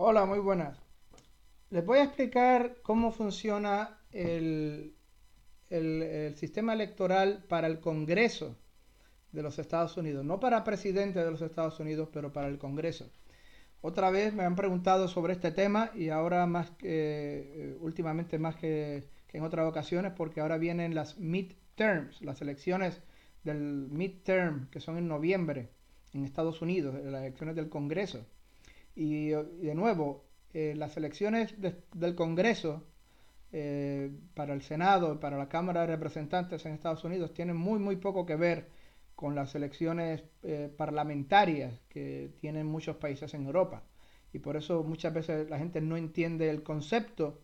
Hola, muy buenas. Les voy a explicar cómo funciona el sistema electoral para el Congreso de los Estados Unidos. No para presidente de los Estados Unidos, pero para el Congreso. Otra vez me han preguntado sobre este tema y ahora más que, últimamente más que en otras ocasiones, porque ahora vienen las midterms, las elecciones del midterm, que son en noviembre en Estados Unidos, las elecciones del Congreso. Y de nuevo, las elecciones del Congreso para el Senado, para la Cámara de Representantes en Estados Unidos, tienen muy poco que ver con las elecciones parlamentarias que tienen muchos países en Europa. Y por eso muchas veces la gente no entiende el concepto,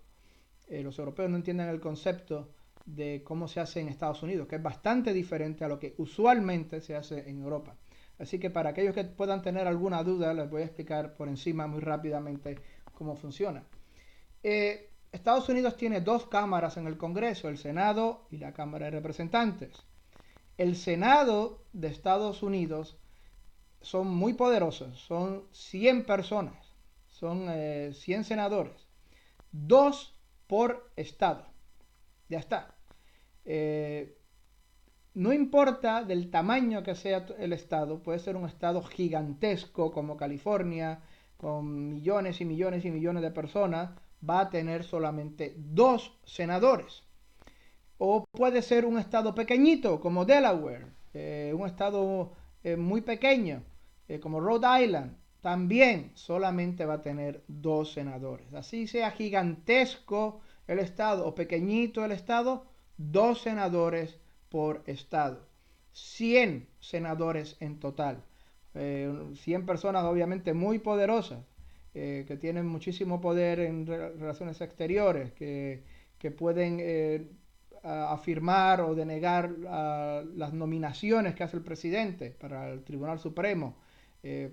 los europeos no entienden el concepto de cómo se hace en Estados Unidos, que es bastante diferente a lo que usualmente se hace en Europa. Así que para aquellos que puedan tener alguna duda, les voy a explicar por encima muy rápidamente cómo funciona. Estados Unidos tiene dos cámaras en el Congreso, el Senado y la Cámara de Representantes. El Senado de Estados Unidos son muy poderosos, son 100 personas, son 100 senadores, dos por estado. Ya está. Eh, no importa del tamaño que sea el estado, puede ser un estado gigantesco como California, con millones y millones y millones de personas, va a tener solamente dos senadores. O puede ser un estado pequeñito como Delaware, un estado muy pequeño como Rhode Island, también solamente va a tener dos senadores. Así sea gigantesco el estado o pequeñito el estado, dos senadores por estado. 100 senadores en total. 100 personas obviamente muy poderosas, que tienen muchísimo poder en relaciones exteriores, que pueden afirmar o denegar las nominaciones que hace el presidente para el Tribunal Supremo,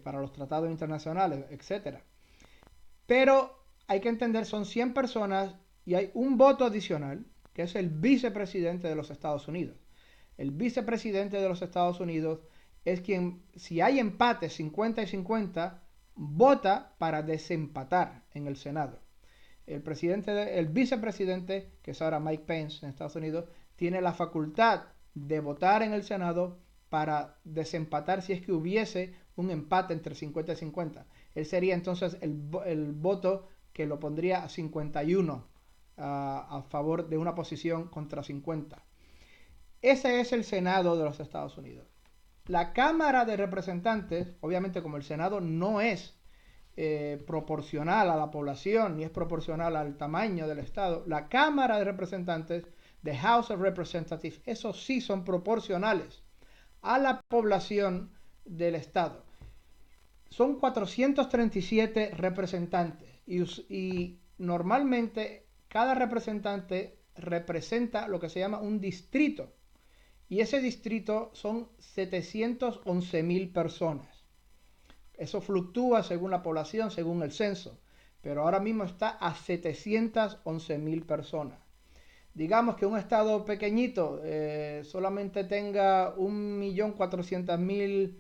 para los tratados internacionales, etcétera. Pero hay que entender, son 100 personas y hay un voto adicional, que es el vicepresidente de los Estados Unidos. El vicepresidente de los Estados Unidos es quien, si hay empate 50 y 50, vota para desempatar en el Senado. El vicepresidente, que es ahora Mike Pence en Estados Unidos, tiene la facultad de votar en el Senado para desempatar si es que hubiese un empate entre 50 y 50. Él sería entonces el voto que lo pondría a 51 a favor de una posición contra 50. Ese es el Senado de los Estados Unidos. La Cámara de Representantes, obviamente como el Senado no es proporcional a la población ni es proporcional al tamaño del Estado, la Cámara de Representantes, the House of Representatives, esos sí son proporcionales a la población del Estado. Son 437 representantes y normalmente cada representante representa lo que se llama un distrito y ese distrito son 711.000 personas. Eso fluctúa según la población, según el censo, pero ahora mismo está a 711.000 personas. Digamos que un estado pequeñito solamente tenga 1.400.000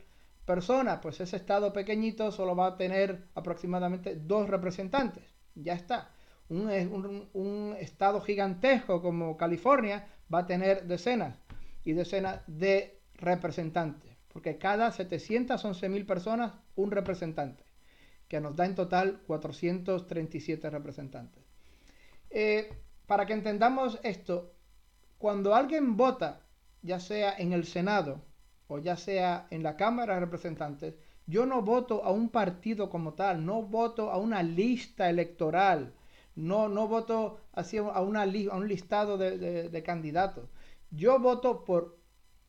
personas, pues ese estado pequeñito solo va a tener aproximadamente dos representantes. Ya está. Un estado gigantesco como California va a tener decenas y decenas de representantes, porque cada 711.000 personas un representante, que nos da en total 437 representantes. Para que entendamos esto, cuando alguien vota, ya sea en el Senado o ya sea en la Cámara de Representantes, yo no voto a un partido como tal, no voto a una lista electoral, no voto así a un listado de candidatos. Yo voto por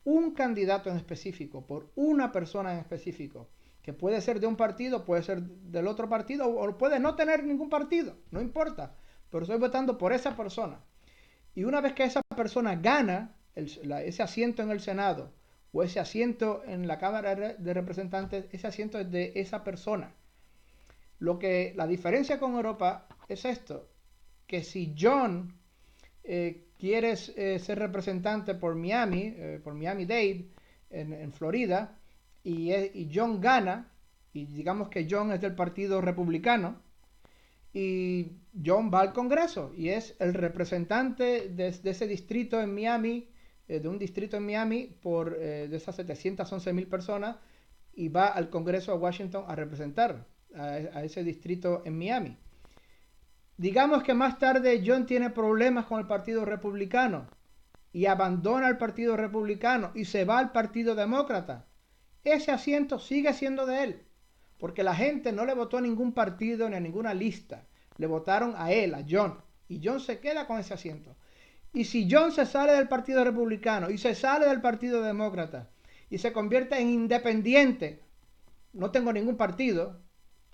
un candidato en específico, por una persona en específico, que puede ser de un partido, puede ser del otro partido o puede no tener ningún partido, no importa, pero estoy votando por esa persona. Y una vez que esa persona gana ese asiento en el Senado o ese asiento en la Cámara de Representantes, ese asiento es de esa persona. La diferencia con Europa es esto, que si John quiere ser representante por Miami-Dade, en Florida, y John gana, y digamos que John es del Partido Republicano, y John va al Congreso y es el representante de ese distrito en Miami, de un distrito en Miami de esas 711.000 personas, y va al Congreso a Washington a representar a ese distrito en Miami. Digamos que más tarde John tiene problemas con el Partido Republicano y abandona el Partido Republicano y se va al Partido Demócrata. Ese asiento sigue siendo de él, porque la gente no le votó a ningún partido ni a ninguna lista. Le votaron a él, a John, y John se queda con ese asiento. Y si John se sale del Partido Republicano y se sale del Partido Demócrata y se convierte en independiente, no tengo ningún partido,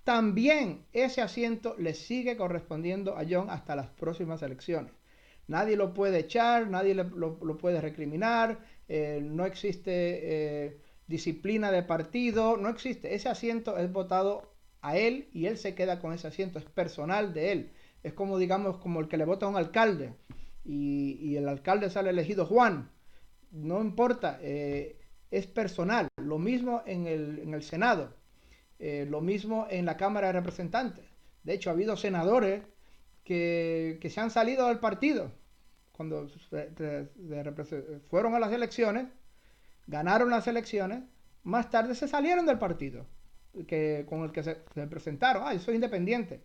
también ese asiento le sigue correspondiendo a John hasta las próximas elecciones. Nadie lo puede echar, nadie lo puede recriminar, no existe disciplina de partido, no existe. Ese asiento es votado a él y él se queda con ese asiento, es personal de él. Es como, digamos, como el que le vota a un alcalde y el alcalde sale elegido Juan. No importa, es personal. Lo mismo en el Senado. Lo mismo en la Cámara de Representantes. De hecho, ha habido senadores que se han salido del partido cuando fueron a las elecciones, ganaron las elecciones, más tarde se salieron del partido con el que se presentaron. Yo soy independiente.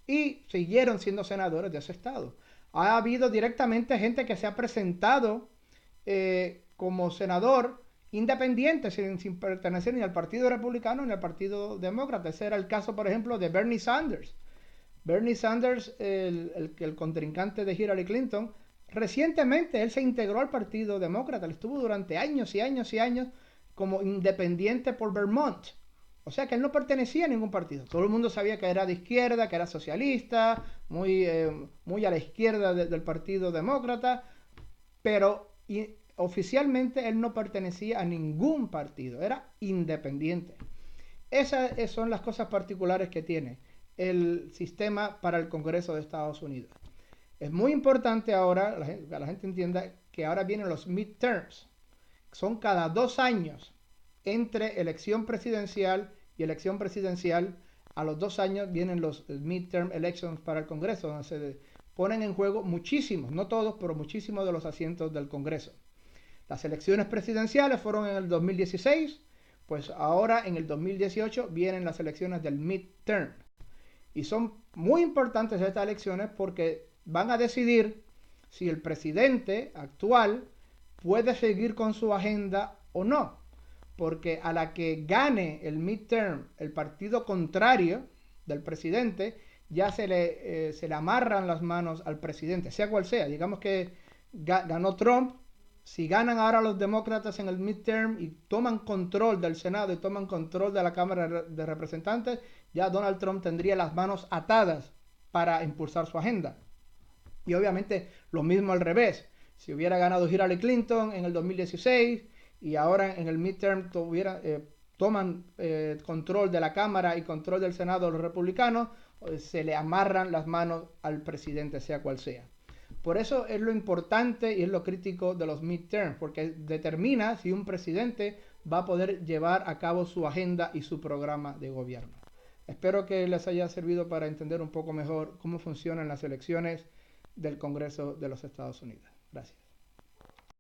Y siguieron siendo senadores de ese estado. Ha habido directamente gente que se ha presentado como senador independiente, sin pertenecer ni al Partido Republicano ni al Partido Demócrata. Ese era el caso, por ejemplo, de Bernie Sanders. Bernie Sanders, el contrincante de Hillary Clinton, recientemente él se integró al Partido Demócrata. Él estuvo durante años y años y años como independiente por Vermont. O sea que él no pertenecía a ningún partido. Todo el mundo sabía que era de izquierda, que era socialista, muy a la izquierda del Partido Demócrata, pero oficialmente él no pertenecía a ningún partido, era independiente. Esas son las cosas particulares que tiene el sistema para el Congreso de Estados Unidos. Es muy importante ahora que la gente entienda que ahora vienen los midterms. Son cada 2 años entre elección presidencial y elección presidencial. A los 2 años vienen los midterm elections para el Congreso, donde se ponen en juego muchísimos, no todos, pero muchísimos de los asientos del Congreso. Las elecciones presidenciales fueron en el 2016, pues ahora en el 2018 vienen las elecciones del midterm. Y son muy importantes estas elecciones porque van a decidir si el presidente actual puede seguir con su agenda o no. Porque a la que gane el midterm el partido contrario del presidente, ya se le amarran las manos al presidente, sea cual sea. Digamos que ganó Trump. Si ganan ahora los demócratas en el midterm y toman control del Senado y toman control de la Cámara de Representantes, ya Donald Trump tendría las manos atadas para impulsar su agenda. Y obviamente lo mismo al revés. Si hubiera ganado Hillary Clinton en el 2016 y ahora en el midterm toman control de la Cámara y control del Senado los republicanos, se le amarran las manos al presidente, sea cual sea. Por eso es lo importante y es lo crítico de los midterms, porque determina si un presidente va a poder llevar a cabo su agenda y su programa de gobierno. Espero que les haya servido para entender un poco mejor cómo funcionan las elecciones del Congreso de los Estados Unidos. Gracias.